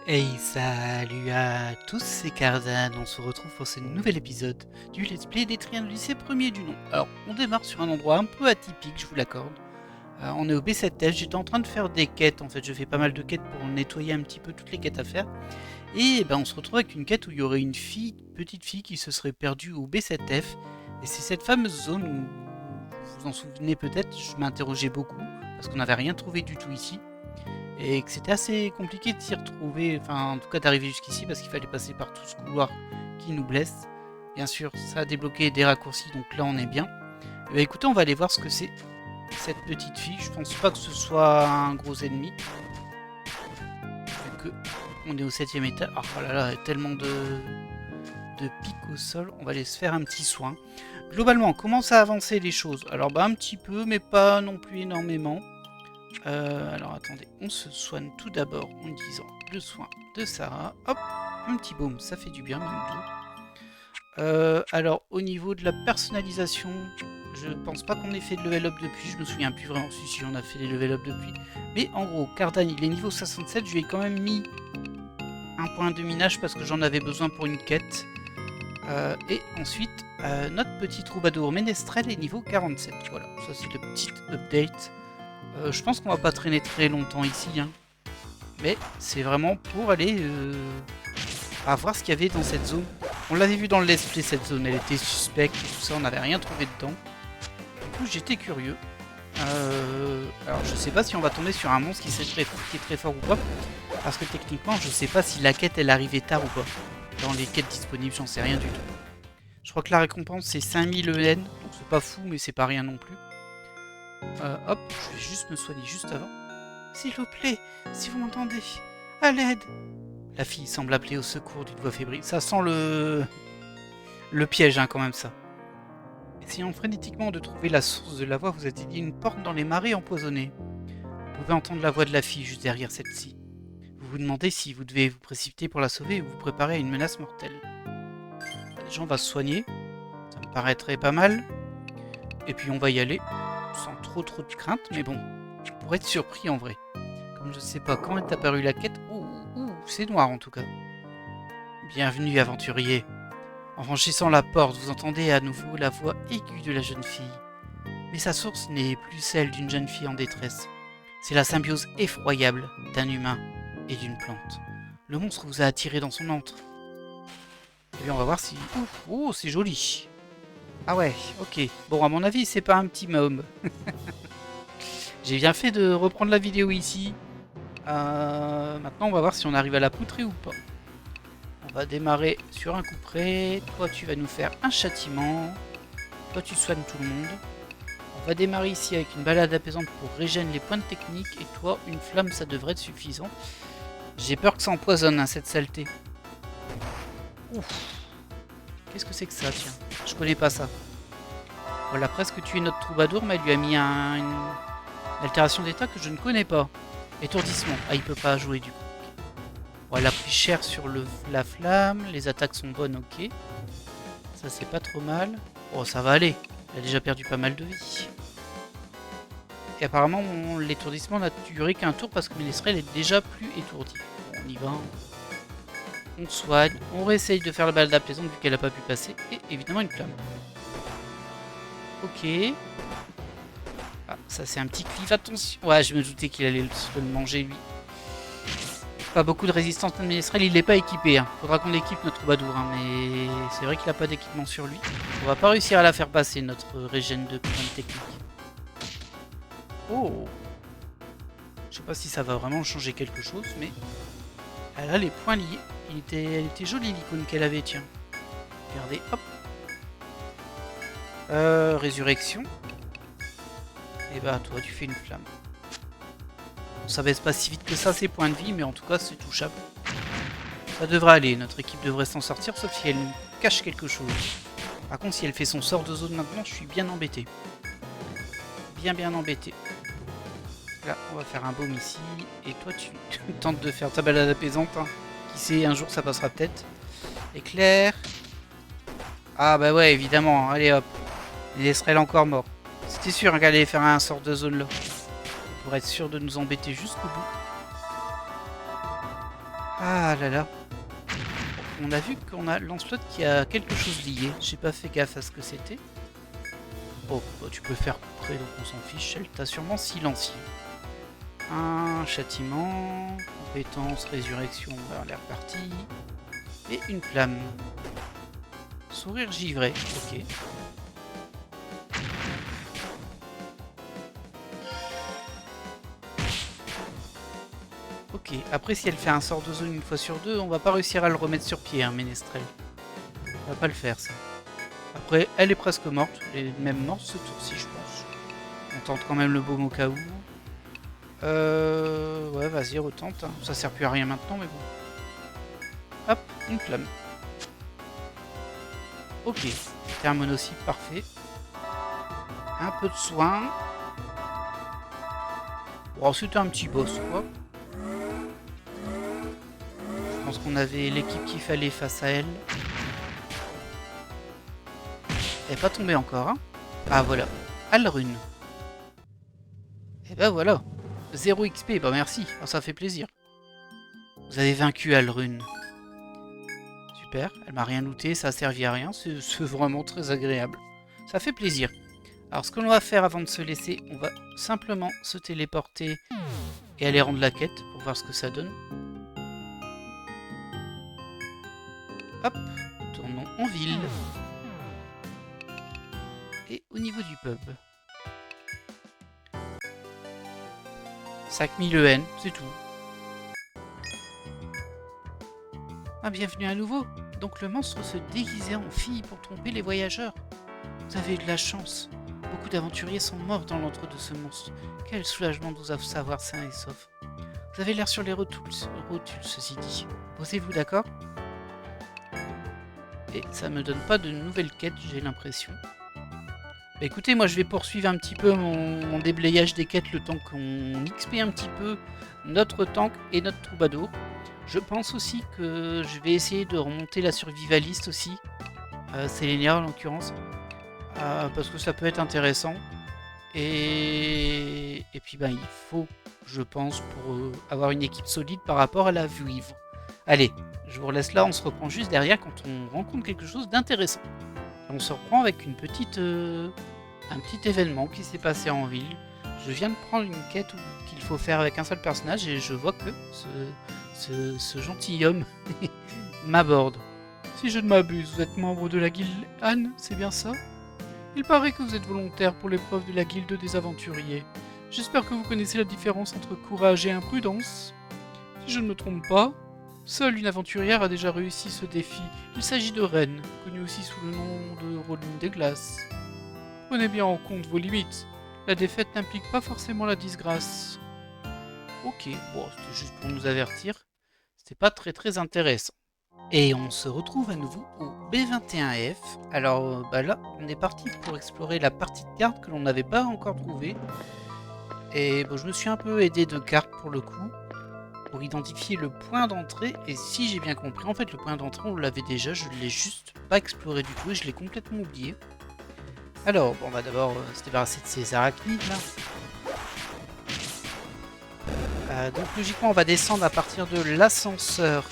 Hey, salut à tous, c'est Cardan, on se retrouve pour ce nouvel épisode du Let's Play des Triens de lycée premier du nom. Alors, on démarre sur un endroit un peu atypique, je vous l'accorde. On est au B7F, j'étais en train de faire des quêtes, en fait je fais pas mal de quêtes pour nettoyer un petit peu toutes les quêtes à faire. Et ben, on se retrouve avec une quête où il y aurait une petite fille qui se serait perdue au B7F. Et c'est cette fameuse zone où, vous vous en souvenez peut-être, je m'interrogeais beaucoup, parce qu'on n'avait rien trouvé du tout ici. Et que c'était assez compliqué de s'y retrouver, enfin en tout cas d'arriver jusqu'ici parce qu'il fallait passer par tout ce couloir qui nous blesse. Bien sûr, ça a débloqué des raccourcis, donc là on est bien. Et bah écoutez, on va aller voir ce que c'est cette petite fille. Je pense pas que ce soit un gros ennemi, vu que on est au 7ème étage. Oh là là, tellement de pics au sol, on va aller se faire un petit soin. Globalement, comment ça a avancé les choses? Alors bah un petit peu, mais pas non plus énormément. Alors attendez, on se soigne tout d'abord en disant le soin de Sarah. Hop, un petit baume, ça fait du bien, même doux. Alors au niveau de la personnalisation, je pense pas qu'on ait fait de level up depuis, je me souviens plus vraiment si on a fait des level up depuis. Mais en gros, Cardan il est niveau 67, je lui ai quand même mis un point de minage parce que j'en avais besoin pour une quête. Et ensuite, notre petit troubadour Ménestrel est niveau 47. Voilà, ça c'est le petit update. Je pense qu'on va pas traîner très longtemps ici, hein. Mais c'est vraiment pour aller à voir ce qu'il y avait dans cette zone. On l'avait vu dans le let's play, cette zone, elle était suspecte et tout ça, on n'avait rien trouvé dedans. Du coup j'étais curieux. Alors je sais pas si on va tomber sur un monstre qui est très fort ou pas. Parce que techniquement je sais pas si la quête elle arrivait tard ou pas. Dans les quêtes disponibles, j'en sais rien du tout. Je crois que la récompense c'est 5000 EN, donc c'est pas fou mais c'est pas rien non plus. Hop, je vais juste me soigner juste avant. S'il vous plaît, si vous m'entendez, à l'aide. La fille semble appeler au secours d'une voix fébrile. Ça sent le piège, hein, quand même, ça. Essayant frénétiquement de trouver la source de la voix, vous atteignez une porte dans les marais empoisonnés. Vous pouvez entendre la voix de la fille juste derrière celle-ci. Vous vous demandez si vous devez vous précipiter pour la sauver ou vous préparer à une menace mortelle. Déjà, on va se soigner. Ça me paraîtrait pas mal. Et puis, on va y aller. Sans trop de crainte, mais bon. Pour être surpris en vrai. Comme je sais pas quand est apparue la quête. Ouh, c'est noir en tout cas. Bienvenue, aventurier. En franchissant la porte, vous entendez à nouveau la voix aiguë de la jeune fille. Mais sa source n'est plus celle d'une jeune fille en détresse. C'est la symbiose effroyable d'un humain et d'une plante. Le monstre vous a attiré dans son antre. Et bien on va voir si... Oh, c'est joli. Ah ouais, ok. Bon, à mon avis, c'est pas un petit môme. J'ai bien fait de reprendre la vidéo ici. Maintenant, on va voir si on arrive à la poutrer ou pas. On va démarrer sur un coup près. Toi, tu vas nous faire un châtiment. Toi, tu soignes tout le monde. On va démarrer ici avec une balade apaisante pour régénérer les points de technique. Et toi, une flamme, ça devrait être suffisant. J'ai peur que ça empoisonne, hein, cette saleté. Ouf. Qu'est-ce que c'est que ça, tiens? Je connais pas ça. Voilà, presque tué notre troubadour, mais elle lui a mis une altération d'état que je ne connais pas. Étourdissement. Ah, il peut pas jouer du coup. Bon, elle a pris cher sur la flamme. Les attaques sont bonnes, ok. Ça, c'est pas trop mal. Oh, ça va aller. Elle a déjà perdu pas mal de vie. Et apparemment, l'étourdissement n'a duré qu'un tour parce que Ménestrel est déjà plus étourdi. Bon, on y va. On soigne. On réessaye de faire la balade apaisante vu qu'elle n'a pas pu passer. Et évidemment, une flamme. Ok. Ah, ça, c'est un petit cliff. Attention. Ouais, je me doutais qu'il allait se le manger, lui. Pas beaucoup de résistance de Ménestrel, il n'est pas équipé. Hein. Faudra qu'on équipe notre troubadour, hein, mais c'est vrai qu'il n'a pas d'équipement sur lui. On va pas réussir à la faire passer, notre régène de points de technique. Oh, je sais pas si ça va vraiment changer quelque chose, mais elle a les points liés. Elle était jolie l'icône qu'elle avait, tiens. Regardez, hop. Résurrection. Et bah toi tu fais une flamme. Ça baisse pas si vite que ça ses points de vie, mais en tout cas c'est touchable. Ça devrait aller, notre équipe devrait s'en sortir, sauf si elle nous cache quelque chose. Par contre, si elle fait son sort de zone maintenant, je suis bien embêté. Bien embêté. Là, on va faire un baume ici. Et toi, tu tentes de faire ta balade apaisante. Hein. Qui sait, un jour ça passera peut-être. Éclair. Ah bah ouais, évidemment. Allez hop. Il laisserait encore mort. C'était sûr qu'elle allait faire un sort de zone là. Pour être sûr de nous embêter jusqu'au bout. Ah là là. On a vu qu'on a Lancelot qui a quelque chose lié. J'ai pas fait gaffe à ce que c'était. Oh, bah, tu peux faire près, donc on s'en fiche. Elle t'a sûrement silencieux. Un châtiment, compétence, résurrection, on est reparti. Et une flamme. Sourire givré, ok. Ok, après si elle fait un sort de zone une fois sur deux, on va pas réussir à le remettre sur pied, hein, Ménestrel. On va pas le faire, ça. Après, elle est presque morte, elle est même morte ce tour-ci, je pense. On tente quand même le baume au cas où. Ouais, vas-y, retente. Hein. Ça sert plus à rien maintenant, mais bon. Hop, une flamme. Ok, c'était un monocycle, parfait. Un peu de soin. Bon, c'était un petit boss, quoi. Je pense qu'on avait l'équipe qu'il fallait face à elle. Elle n'est pas tombée encore, hein. Ah, voilà. Alrune. Et ben voilà. 0 XP, bah merci, oh, ça fait plaisir. Vous avez vaincu Alrune. Super, elle m'a rien looté, ça a servi à rien, c'est vraiment très agréable. Ça fait plaisir. Alors ce que l'on va faire avant de se laisser, on va simplement se téléporter et aller rendre la quête pour voir ce que ça donne. Hop, tournons en ville. Et au niveau du pub. 5000 EN, c'est tout. Ah, bienvenue à nouveau. Donc le monstre se déguisait en fille pour tromper les voyageurs. Vous avez eu de la chance. Beaucoup d'aventuriers sont morts dans l'antre de ce monstre. Quel soulagement de vous savoir sain et sauf. Vous avez l'air sur les rotules, ceci dit. Posez-vous, d'accord? Et ça me donne pas de nouvelles quêtes, j'ai l'impression. Bah écoutez, moi je vais poursuivre un petit peu mon déblayage des quêtes le temps qu'on XP un petit peu notre tank et notre troubadour. Je pense aussi que je vais essayer de remonter la survivaliste aussi. C'est Lénia en l'occurrence. Parce que ça peut être intéressant. Et puis bah, il faut, je pense, pour avoir une équipe solide par rapport à la vivre. Allez, je vous laisse là, on se reprend juste derrière quand on rencontre quelque chose d'intéressant. On se reprend avec une petite, un petit événement qui s'est passé en ville. Je viens de prendre une quête qu'il faut faire avec un seul personnage et je vois que ce gentilhomme m'aborde. Si je ne m'abuse, vous êtes membre de la guilde Anne, c'est bien ça? Il paraît que vous êtes volontaire pour l'épreuve de la guilde des aventuriers. J'espère que vous connaissez la différence entre courage et imprudence. Si je ne me trompe pas, seule une aventurière a déjà réussi ce défi. Il s'agit de Ren, connue aussi sous le nom de Roline des Glaces. Prenez bien en compte vos limites. La défaite n'implique pas forcément la disgrâce. Ok, bon, c'était juste pour nous avertir. C'était pas très intéressant. Et on se retrouve à nouveau au B21F. Alors bah là, on est parti pour explorer la partie de carte que l'on n'avait pas encore trouvée. Et bon, je me suis un peu aidé de cartes pour le coup, pour identifier le point d'entrée. Et si j'ai bien compris, en fait le point d'entrée on l'avait déjà, je ne l'ai juste pas exploré du tout et je l'ai complètement oublié. Alors, bon, on va d'abord se débarrasser de ces arachnides là. Donc logiquement on va descendre à partir de l'ascenseur.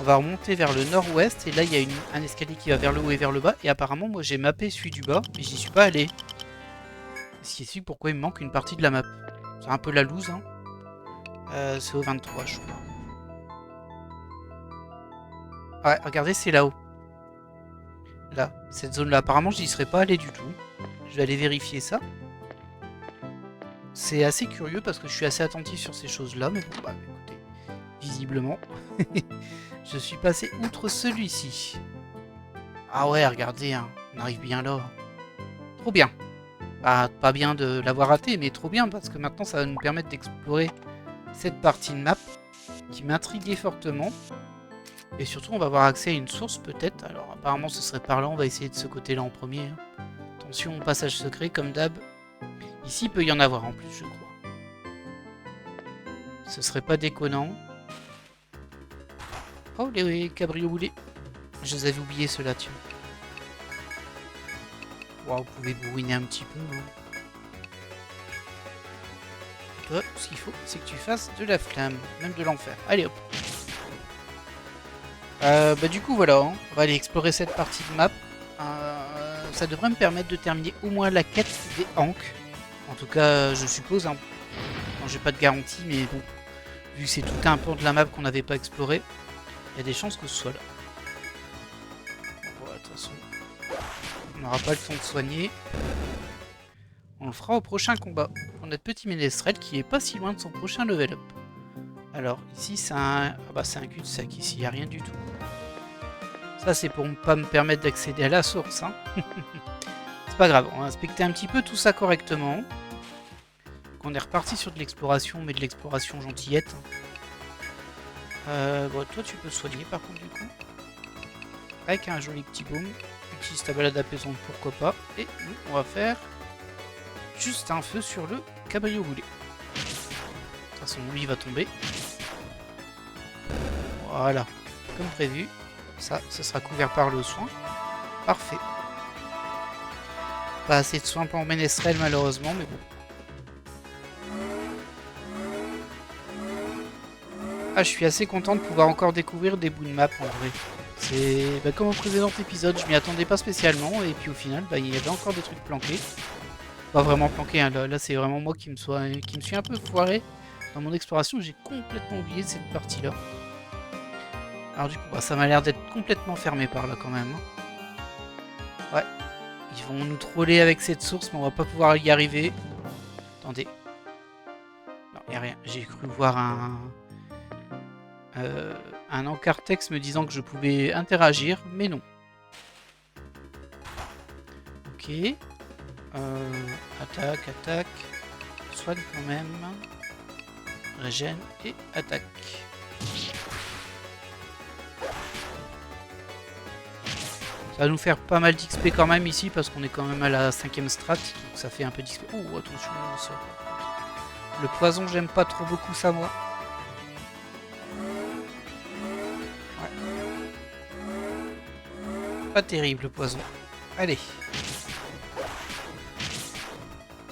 On va remonter vers le nord-ouest et là il y a un escalier qui va vers le haut et vers le bas. Et apparemment moi j'ai mappé celui du bas mais j'y suis pas allé. Ce qui explique pourquoi il me manque une partie de la map. C'est un peu la loose hein. C'est au 23 je crois. Ouais regardez c'est là-haut. Là, cette zone là apparemment j'y serais pas allé du tout. Je vais aller vérifier ça. C'est assez curieux parce que je suis assez attentif sur ces choses là. Mais bon bah écoutez, visiblement je suis passé outre celui-ci. Ah ouais, regardez, hein, on arrive bien là. Trop bien. Bah, pas bien de l'avoir raté, mais trop bien, parce que maintenant ça va nous permettre d'explorer cette partie de map qui m'intriguait fortement. Et surtout, on va avoir accès à une source peut-être. Alors apparemment ce serait par là, on va essayer de ce côté-là en premier. Hein. Attention, passage secret comme d'hab. Ici, il peut y en avoir en plus, je crois. Ce serait pas déconnant. Oh, les cabriolet. Je les avais oubliés ceux-là, tiens. Wow, vous pouvez bourriner un petit peu. Hein. Toi, ce qu'il faut, c'est que tu fasses de la flamme, même de l'enfer. Allez hop. Bah du coup voilà, hein. On va aller explorer cette partie de map. Ça devrait me permettre de terminer au moins la quête des Hanks. En tout cas, je suppose. Hein. Bon, j'ai pas de garantie, mais bon, vu que c'est tout un pan de la map qu'on n'avait pas exploré, il y a des chances que ce soit là. Bon, de toute façon, on n'aura pas le temps de soigner. On le fera au prochain combat pour notre petit ménestrel qui est pas si loin de son prochain level up. Alors ici c'est un... Ah bah c'est un cul-de-sac, ici il n'y a rien du tout. Ça c'est pour ne pas me permettre d'accéder à la source. Hein. C'est pas grave, on va inspecter un petit peu tout ça correctement. Donc on est reparti sur de l'exploration, mais de l'exploration gentillette. Bon, toi tu peux soigner par contre du coup. Avec un joli petit boom. Utilise ta balade apaisante, pourquoi pas. Et nous on va faire juste un feu sur le cabriolé. De toute façon lui il va tomber. Voilà, comme prévu. Ça sera couvert par le soin. Parfait. Pas assez de soins pour ménestrel malheureusement, mais bon. Ah, je suis assez content de pouvoir encore découvrir des bouts de map en vrai. C'est comme au précédent épisode, je m'y attendais pas spécialement et puis au final, il y avait encore des trucs planqués. Pas vraiment planqués, hein. Là c'est vraiment moi qui me suis un peu foiré dans mon exploration. J'ai complètement oublié cette partie-là. Alors du coup, ça m'a l'air d'être complètement fermé par là quand même. Hein. Ouais. Ils vont nous troller avec cette source, mais on va pas pouvoir y arriver. Attendez. Non, y a rien. J'ai cru voir un encart texte me disant que je pouvais interagir, mais non. Ok. Attaque, attaque. Soigne quand même. Régène et attaque. Ça va nous faire pas mal d'XP quand même ici parce qu'on est quand même à la 5ème strat. Donc ça fait un peu d'XP. Oh attention, ça. Le poison j'aime pas trop beaucoup ça moi. Ouais. Pas terrible le poison. Allez.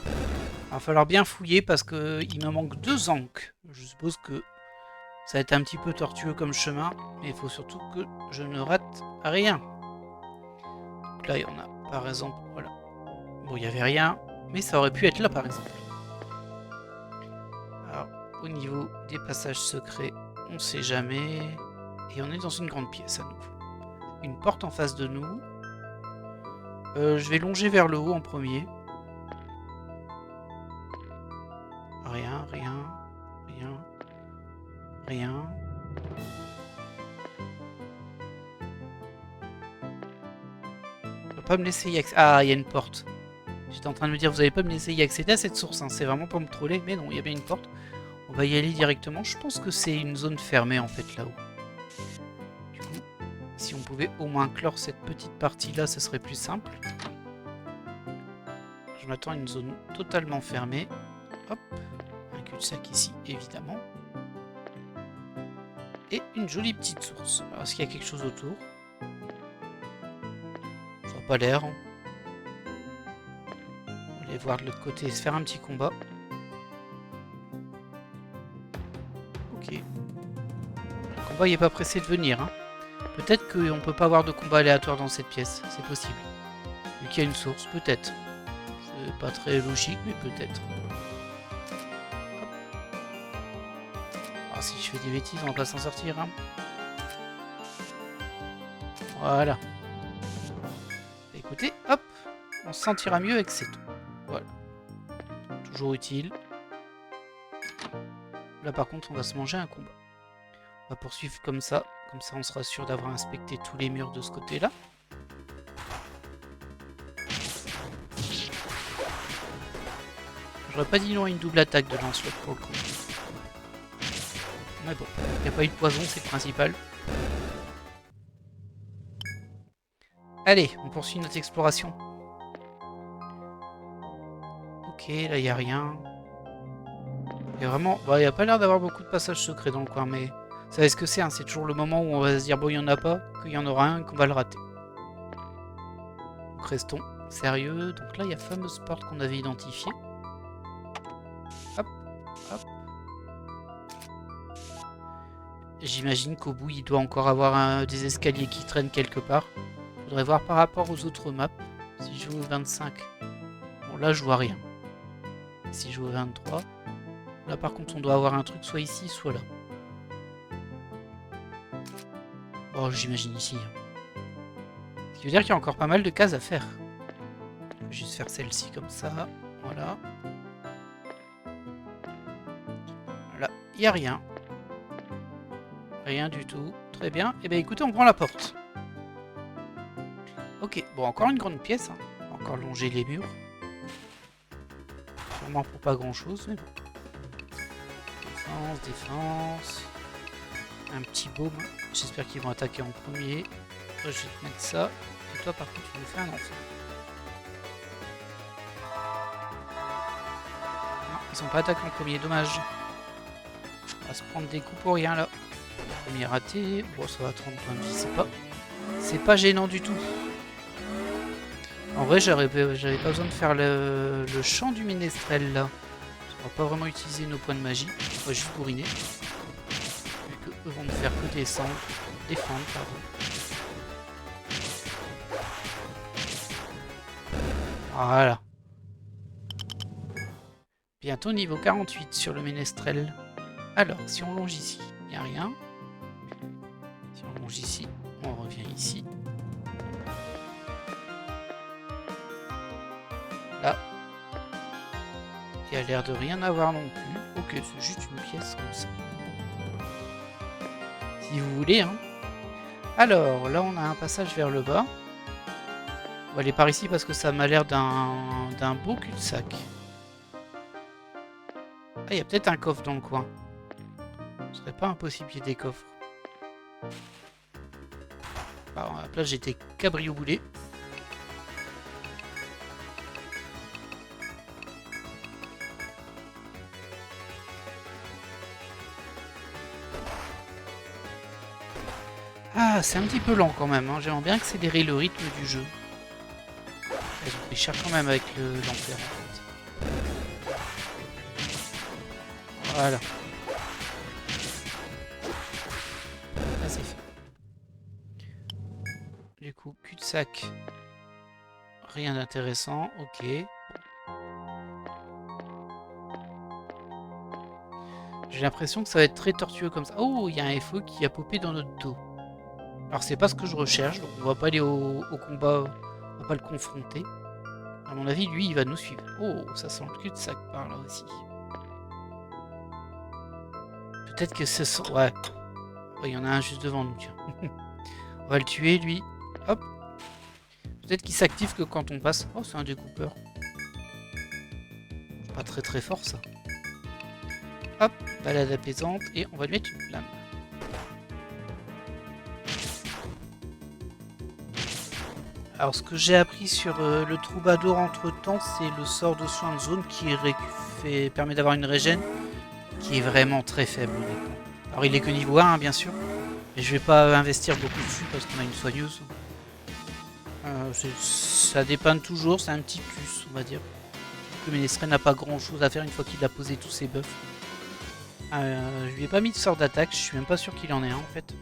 Il va falloir bien fouiller parce qu'il me manque 2 Hanks. Je suppose que ça va être un petit peu tortueux comme chemin. Mais il faut surtout que je ne rate rien. Donc là il y en a par exemple. Voilà. Bon il n'y avait rien. Mais ça aurait pu être là par exemple. Alors au niveau des passages secrets, on sait jamais. Et on est dans une grande pièce à nouveau. Une porte en face de nous. Je vais longer vers le haut en premier. Rien, rien, rien, rien. On va pas me laisser y accéder. Ah, il y a une porte. J'étais en train de me dire, vous n'allez pas me laisser y accéder à cette source. Hein. C'est vraiment pour me troller. Mais non, il y a bien une porte. On va y aller directement. Je pense que c'est une zone fermée en fait là-haut. Du coup, si on pouvait au moins clore cette petite partie-là, ce serait plus simple. Je m'attends à une zone totalement fermée. Hop. Un cul-de-sac ici, évidemment. Et une jolie petite source. Alors, est-ce qu'il y a quelque chose autour? Ça n'a pas l'air. Hein. On va aller voir de l'autre côté et se faire un petit combat. Ok. Le combat il n'est pas pressé de venir. Hein. Peut-être qu'on ne peut pas avoir de combat aléatoire dans cette pièce. C'est possible. Vu qu'il y a une source, peut-être. C'est pas très logique, mais peut-être. Alors, si je fais des bêtises, on va pas s'en sortir. Hein. Voilà. Écoutez, hop, on se sentira mieux avec ces tout. Voilà. Toujours utile. Là par contre, on va se manger un combat. On va poursuivre comme ça. Comme ça, on sera sûr d'avoir inspecté tous les murs de ce côté-là. J'aurais pas dit non à une double attaque de lance-lock pour le coup. Mais bon, il n'y a pas eu de poison, c'est le principal. Allez, on poursuit notre exploration. Ok, là il n'y a rien. Il y a vraiment... Bah, il n'y a pas l'air d'avoir beaucoup de passages secrets dans le coin, mais... Vous savez ce que c'est, hein, c'est toujours le moment où on va se dire, bon, il n'y en a pas, qu'il y en aura un et qu'on va le rater. Donc restons sérieux. Donc là, il y a la fameuse porte qu'on avait identifiée. Hop, hop. J'imagine qu'au bout, il doit encore avoir des escaliers qui traînent quelque part. Faudrait voir par rapport aux autres maps. Si je joue au 25. Bon, là, je vois rien. Si je joue au 23. Là, par contre, on doit avoir un truc soit ici, soit là. Bon, j'imagine ici. Ce qui veut dire qu'il y a encore pas mal de cases à faire. Je vais juste faire celle-ci comme ça. Voilà. Là, il n'y a rien. Rien du tout. Très bien. Eh bien, écoutez, on prend la porte. Ok. Bon, encore une grande pièce. Hein. Encore longer les murs. Sûrement pour pas grand-chose, mais bon. Défense, défense. Un petit baume. J'espère qu'ils vont attaquer en premier. Toi, je vais te mettre ça. Et toi, par contre, tu nous fais un enfant. Non, ils sont pas attaqués en premier. Dommage. On va se prendre des coups pour rien, là. Premier raté. Bon, ça va 30 points de vie. C'est pas gênant du tout. En vrai, j'avais pas besoin de faire le chant du ménestrel, là. On va pas vraiment utiliser nos points de magie. On va juste bourriner. Vu que eux vont ne faire que défendre, pardon. Voilà. Bientôt niveau 48 sur le ménestrel. Alors, si on longe ici, il n'y a rien. Si on longe ici, on revient ici. Là. Il a l'air de rien avoir non plus. Ok, c'est juste une pièce comme ça. Si vous voulez, hein. Alors, là, on a un passage vers le bas. On va aller par ici parce que ça m'a l'air d'un beau cul-de-sac. Ah, il y a peut-être un coffre dans le coin. Ce serait pas impossible qu'il y ait des coffres. Alors, à la place, j'étais cabrioboulé. Ah, c'est un petit peu lent quand même. Hein. J'aimerais bien accélérer le rythme du jeu. Ils ont pris cher quand même avec l'enfer en fait. Voilà. Là, c'est fait. Du coup, cul-de-sac. Rien d'intéressant. Ok. J'ai l'impression que ça va être très tortueux comme ça. Oh, il y a un FO qui a popé dans notre dos. Alors c'est pas ce que je recherche, donc on va pas aller au combat, on va pas le confronter. À mon avis, lui, il va nous suivre. Oh, ça sent le cul-de-sac par là aussi. Peut-être que ce sont... Ouais. Il y en a un juste devant nous, tiens. On va le tuer, lui. Hop. Peut-être qu'il s'active que quand on passe... Oh, c'est un découpeur. C'est pas très très fort, ça. Hop, balade apaisante, et on va lui mettre une flamme. Alors ce que j'ai appris sur le troubadour entre temps, c'est le sort de soin de zone qui permet d'avoir une régène qui est vraiment très faible. Alors il est que niveau 1 hein, bien sûr, mais je vais pas investir beaucoup dessus parce qu'on a une soigneuse. Ça dépanne toujours, c'est un petit plus on va dire. Le ménestrel n'a pas grand chose à faire une fois qu'il a posé tous ses buffs. Je lui ai pas mis de sort d'attaque, je suis même pas sûr qu'il en ait un en fait.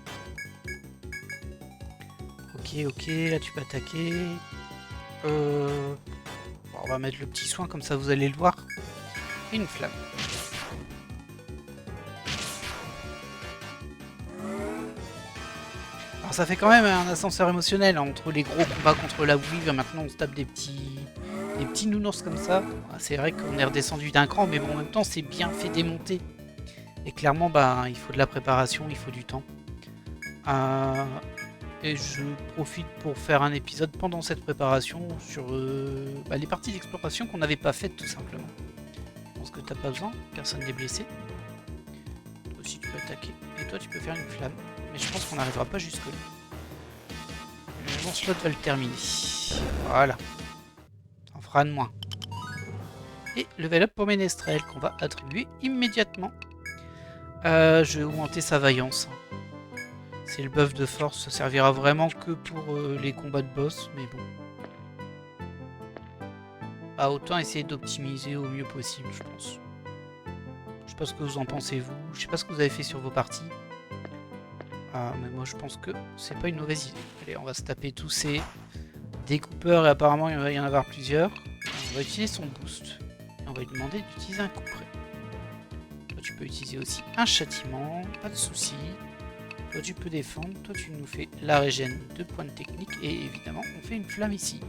Ok, là tu peux attaquer. Bon, on va mettre le petit soin comme ça vous allez le voir. Et une flamme. Alors ça fait quand même un ascenseur émotionnel hein, entre les gros combats contre la Weave. Maintenant on se tape des petits nounours comme ça. C'est vrai qu'on est redescendu d'un cran, mais bon en même temps c'est bien fait démonter. Et clairement bah il faut de la préparation, il faut du temps. Et je profite pour faire un épisode pendant cette préparation sur les parties d'exploration qu'on n'avait pas faites tout simplement. Je pense que t'as pas besoin, personne n'est blessé. Toi aussi tu peux attaquer. Et toi tu peux faire une flamme. Mais je pense qu'on n'arrivera pas jusque là. Mon slot va le terminer. Voilà. Ça en fera de moins. Et level up pour Ménestrel qu'on va attribuer immédiatement. Je vais augmenter sa vaillance. C'est le buff de force, ça servira vraiment que pour les combats de boss, mais bon. Bah, autant essayer d'optimiser au mieux possible, je pense. Je sais pas ce que vous en pensez vous, je sais pas ce que vous avez fait sur vos parties. Ah, mais moi je pense que c'est pas une mauvaise idée. Allez, on va se taper tous ces découpeurs et apparemment il va y en avoir plusieurs. On va utiliser son boost. Et on va lui demander d'utiliser un coup près. Toi tu peux utiliser aussi un châtiment, pas de souci. Toi tu peux défendre, toi tu nous fais la régène de points de technique et évidemment on fait une flamme ici.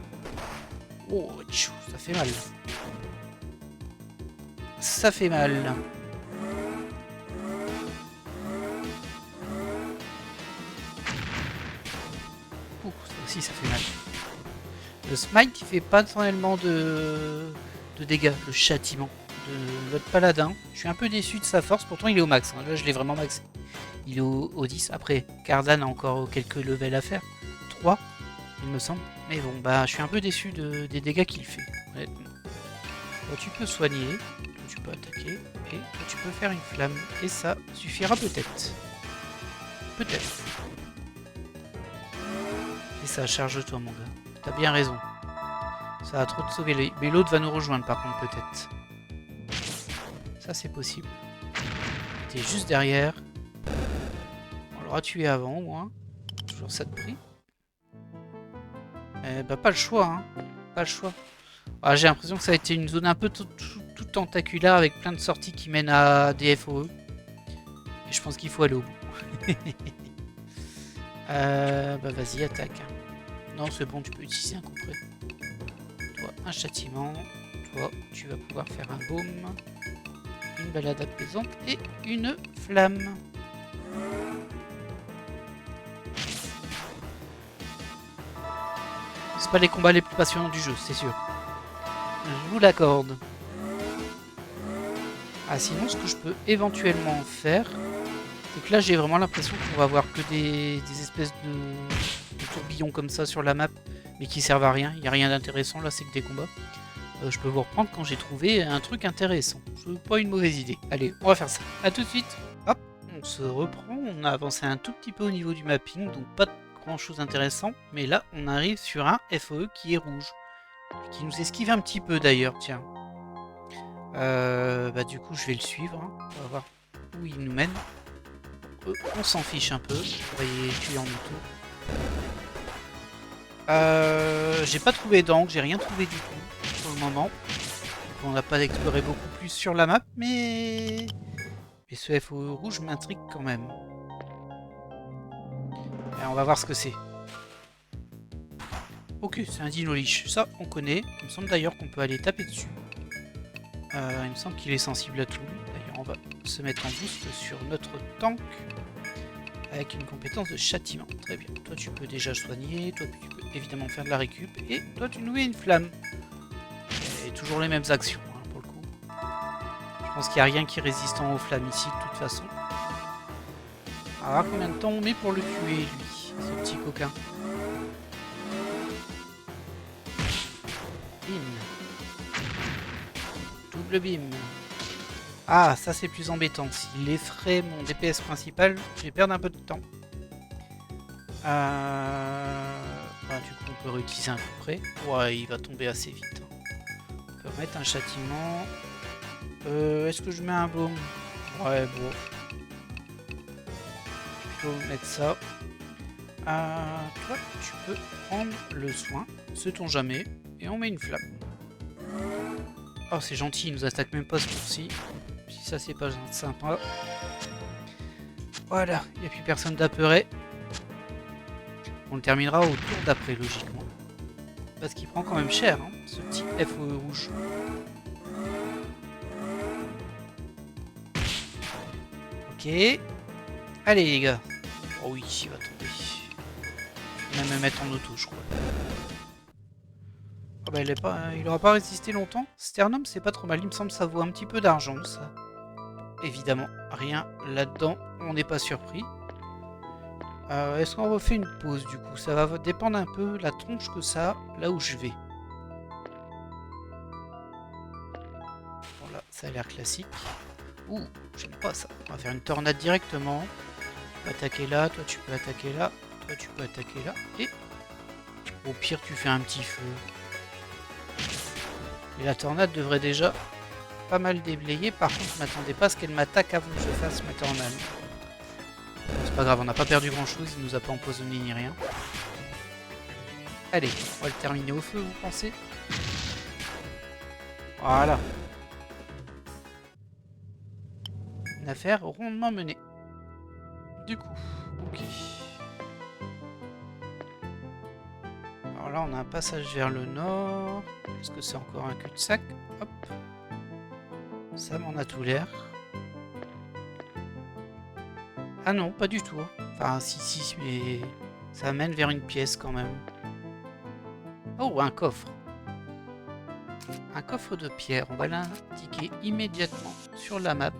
Oh, ça fait mal. Ça fait mal. Ouh, ça aussi ça fait mal. Le smite il fait pas réellement de dégâts, le châtiment de notre paladin. Je suis un peu déçu de sa force, pourtant il est au max. Hein. Là je l'ai vraiment maxé. Il est au 10. Après, Cardan a encore quelques levels à faire. 3, il me semble. Mais bon, bah je suis un peu déçu des dégâts qu'il fait, honnêtement. Toi, tu peux soigner, toi, tu peux attaquer, et toi, tu peux faire une flamme. Et ça suffira peut-être. Peut-être. Et ça, charge-toi, mon gars. T'as bien raison. Ça va trop te sauver l'œil. Mais l'autre va nous rejoindre, par contre, peut-être. Ça, c'est possible. T'es juste derrière. On l'aura tué avant, au moins. Toujours ça de prix. Bah, pas le choix, hein. Pas le choix. Ah, j'ai l'impression que ça a été une zone un peu toute tentaculaire avec plein de sorties qui mènent à des FOE. Et je pense qu'il faut aller au bout. Bah vas-y, attaque. Non, c'est bon, tu peux utiliser un coup près. Toi, un châtiment. Toi, tu vas pouvoir faire un baume. Une balade apaisante et une flamme. C'est pas les combats les plus passionnants du jeu, c'est sûr. Je vous l'accorde. Ah, sinon, ce que je peux éventuellement faire, c'est que là, j'ai vraiment l'impression qu'on va avoir que des espèces de tourbillons comme ça sur la map, mais qui servent à rien. Il n'y a rien d'intéressant, là, c'est que des combats. Je peux vous reprendre quand j'ai trouvé un truc intéressant. C'est pas une mauvaise idée. Allez, on va faire ça. A tout de suite. Hop, on se reprend. On a avancé un tout petit peu au niveau du mapping, donc pas de grand chose d'intéressant. Mais là, on arrive sur un FOE qui est rouge. Qui nous esquive un petit peu d'ailleurs, tiens. Bah du coup je vais le suivre, hein. On va voir où il nous mène. On s'en fiche un peu, on va y tuer en auto. J'ai pas trouvé d'angle, j'ai rien trouvé du tout pour le moment. Donc, on n'a pas exploré beaucoup plus sur la map, mais ce FOE rouge m'intrigue quand même. Et on va voir ce que c'est. Ok, c'est un dino liche, ça on connaît. Il me semble d'ailleurs qu'on peut aller taper dessus. Il me semble qu'il est sensible à tout. D'ailleurs, on va se mettre en boost sur notre tank avec une compétence de châtiment. Très bien. Toi, tu peux déjà soigner. Toi, tu peux évidemment faire de la récup. Et toi, tu nous mets une flamme. Et toujours les mêmes actions, hein, pour le coup. Je pense qu'il n'y a rien qui est résistant aux flammes ici, de toute façon. On va voir combien de temps on met pour le tuer, lui, ce petit coquin. Bim. Double bim. Ah, ça c'est plus embêtant. S'il effraie mon DPS principal, je vais perdre un peu de temps. Du coup, on peut réutiliser un coup près. Ouais, il va tomber assez vite. On peut remettre un châtiment. Est-ce que je mets un baume? Ouais, bon. Plutôt mettre ça. Toi, tu peux prendre le soin. Sait-on jamais. Et on met une flamme. Oh, c'est gentil, il nous attaque même pas ce tour-ci. Si ça, c'est pas sympa. Voilà, il n'y a plus personne d'apeuré. On le terminera au tour d'après, logiquement. Parce qu'il prend quand même cher, hein, ce petit FOE rouge. Ok. Allez, les gars. Oh oui, il va tomber. Je vais même me mettre en auto, je crois. Oh bah, il aura pas résisté longtemps. Sternum, c'est pas trop mal. Il me semble que ça vaut un petit peu d'argent, ça. Évidemment, rien là-dedans. On n'est pas surpris. Est-ce qu'on refait une pause, du coup? Ça va dépendre un peu la tronche que ça a, là où je vais. Voilà, ça a l'air classique. Ouh, j'aime pas ça. On va faire une tornade directement. Tu peux attaquer là, toi tu peux attaquer là, toi tu peux attaquer là. Et au pire, tu fais un petit feu. Et la tornade devrait déjà pas mal déblayer. Par contre, je m'attendais pas à ce qu'elle m'attaque avant que je fasse ma tornade. C'est pas grave, on n'a pas perdu grand chose, il nous a pas empoisonné ni rien. Allez, on va le terminer au feu, vous pensez? Voilà. Une affaire rondement menée. Du coup, ok. Alors là, on a un passage vers le nord. Est-ce que c'est encore un cul-de-sac? Hop. Ça m'en a tout l'air. Ah non, pas du tout. Enfin, si, mais ça mène vers une pièce quand même. Oh, un coffre. Un coffre de pierre. On va l'indiquer immédiatement sur la map.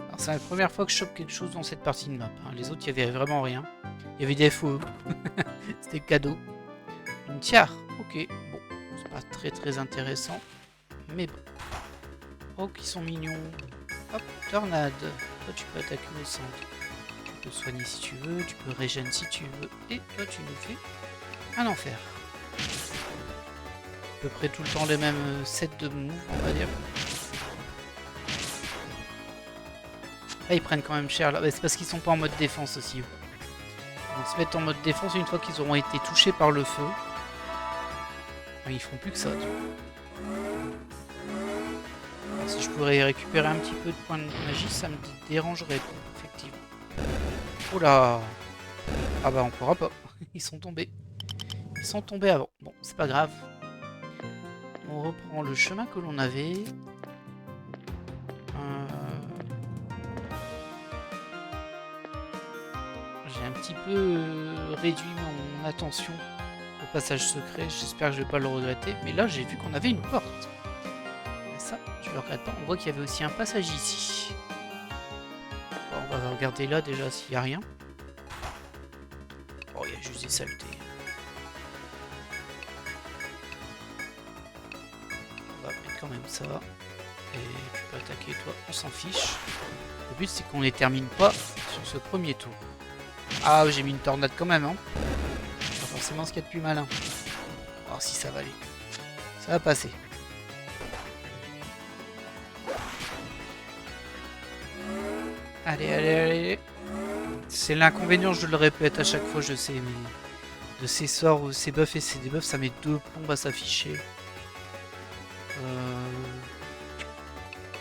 Alors, c'est la première fois que je chope quelque chose dans cette partie de map. Les autres, il n'y avait vraiment rien. Il y avait des FOE. C'était cadeau. Une tiare. Ok. Bon, c'est pas très intéressant. Mais bon. Oh, qui sont mignons. Hop, tornade. Toi, tu peux attaquer au centre. Tu peux soigner si tu veux. Tu peux régénérer si tu veux. Et toi, tu nous fais un enfer. À peu près tout le temps les mêmes sets de moves, on va dire. Là, ils prennent quand même cher. Là, c'est parce qu'ils sont pas en mode défense aussi. Ils se mettent en mode défense une fois qu'ils auront été touchés par le feu. Ils feront plus que ça. Alors, si je pourrais récupérer un petit peu de points de magie, ça me dérangerait pas, effectivement. Oh là! Ah bah on pourra pas. Ils sont tombés. Ils sont tombés avant. Bon, c'est pas grave. On reprend le chemin que l'on avait. J'ai un petit peu réduit mon attention au passage secret. J'espère que je vais pas le regretter. Mais là, j'ai vu qu'on avait une porte. Et ça, je le regrette pas. On voit qu'il y avait aussi un passage ici. Bon, on va regarder là déjà s'il n'y a rien. Oh, il y a juste des saletés. On va mettre quand même ça. Et tu peux attaquer toi, on s'en fiche. Le but c'est qu'on les termine pas sur ce premier tour. Ah, j'ai mis une tornade quand même, hein. C'est pas forcément ce qu'il y a de plus malin. On va voir si ça va aller. Ça va passer. Allez. C'est l'inconvénient, je le répète à chaque fois, je sais, mais de ces sorts, ces buffs et ces debuffs, ça met 2 plombes à s'afficher.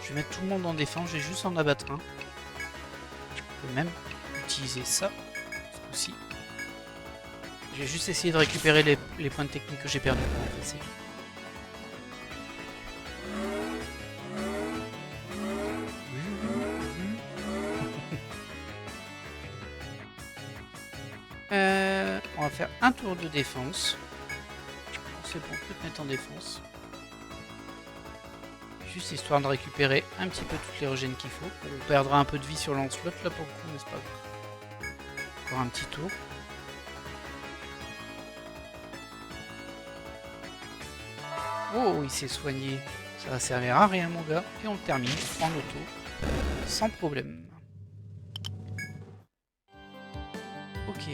Je vais mettre tout le monde en défense, je vais juste en abattre un. Je peux même utiliser ça, ce coup-ci. Je vais juste essayer de récupérer les points de technique que j'ai perdus pour en passer. On va faire un tour de défense. C'est bon, on peut te mettre en défense. Juste histoire de récupérer un petit peu toutes les régènes qu'il faut. On perdra un peu de vie sur l'Ancelot là pour le coup, mais c'est pas grave. Encore un petit tour. Oh, il s'est soigné. Ça va servir à rien, mon gars. Et on le termine en auto. Sans problème. Ok.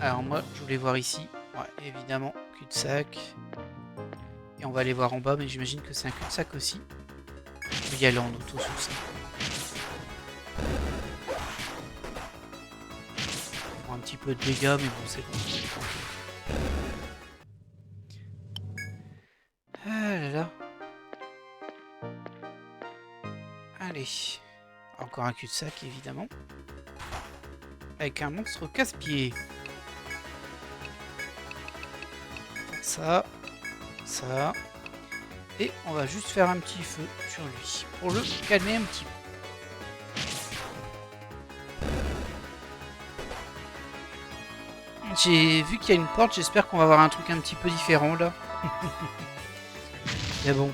Alors moi, je voulais voir ici. Ouais, évidemment, cul-de-sac. Et on va aller voir en bas, mais j'imagine que c'est un cul-de-sac aussi. On peut y aller en auto sur ça. On prend un petit peu de dégâts, mais bon, c'est bon. Ah là là. Allez. Encore un cul-de-sac, évidemment. Avec un monstre casse-pied. Ça. Et on va juste faire un petit feu sur lui. Pour le calmer un petit peu. J'ai vu qu'il y a une porte, j'espère qu'on va avoir un truc un petit peu différent là. Mais bon,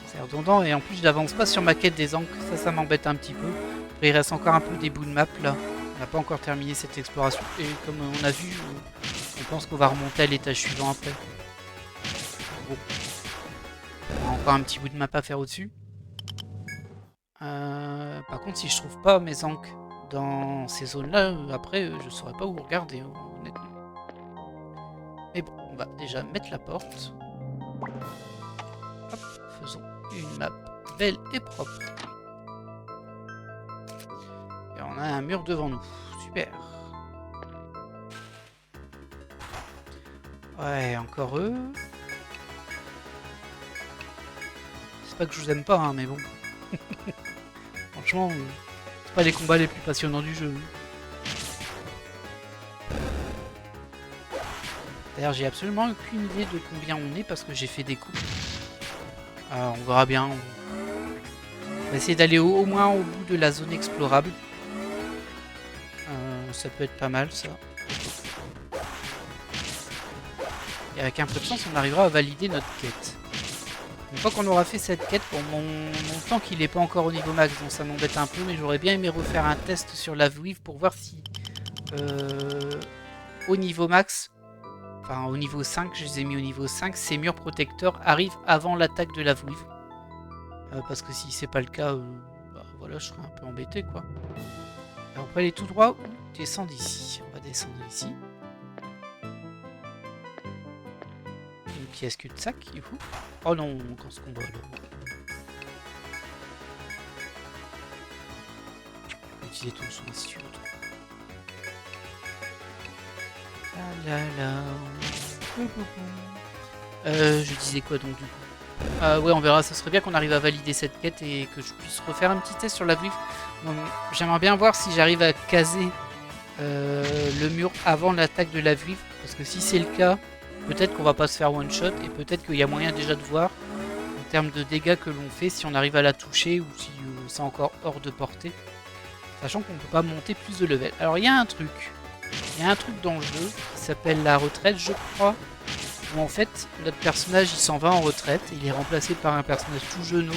c'est redondant et en plus je n'avance pas sur ma quête des ancres, ça m'embête un petit peu. Après, il reste encore un peu des bouts de map là. On n'a pas encore terminé cette exploration et comme on a vu, on pense qu'on va remonter à l'étage suivant après. Bon. On a encore un petit bout de map à faire au-dessus. Par contre, si je trouve pas mes ancres dans ces zones-là, après je saurais pas où regarder, honnêtement. Mais bon, on va déjà mettre la porte. Hop, faisons une map belle et propre. Et on a un mur devant nous. Super. Ouais, encore eux. C'est pas que je vous aime pas, hein, mais bon. Franchement, c'est pas les combats les plus passionnants du jeu. D'ailleurs, j'ai absolument aucune idée de combien on est parce que j'ai fait des coups. On verra bien. On va essayer d'aller au moins au bout de la zone explorable. Ça peut être pas mal, ça. Et avec un peu de chance, on arrivera à valider notre quête. Une fois qu'on aura fait cette quête, pour mon temps qu'il n'est pas encore au niveau max, donc ça m'embête un peu, mais j'aurais bien aimé refaire un test sur la Weave pour voir si au niveau max, enfin au niveau 5, je les ai mis au niveau 5, ces murs protecteurs arrivent avant l'attaque de la Weave. Parce que si c'est pas le cas, bah, voilà, je serais un peu embêté, quoi. Alors, on peut aller tout droit ou descendre ici. On va descendre ici. Une pièce cul-de-sac, du coup. Oh non, quand ce combat là. Je peux utiliser tout le son si tu veux. Ah là là. Je disais quoi donc du coup? Ouais, on verra, ça serait bien qu'on arrive à valider cette quête et que je puisse refaire un petit test sur la Weave. J'aimerais bien voir si j'arrive à caser le mur avant l'attaque de la Weave, parce que si c'est le cas, peut-être qu'on va pas se faire one shot et peut-être qu'il y a moyen déjà de voir en termes de dégâts que l'on fait si on arrive à la toucher ou si c'est encore hors de portée, sachant qu'on ne peut pas monter plus de level. Alors il y a un truc dans le jeu qui s'appelle la retraite, je crois, où en fait notre personnage il s'en va en retraite, il est remplacé par un personnage tout jeune,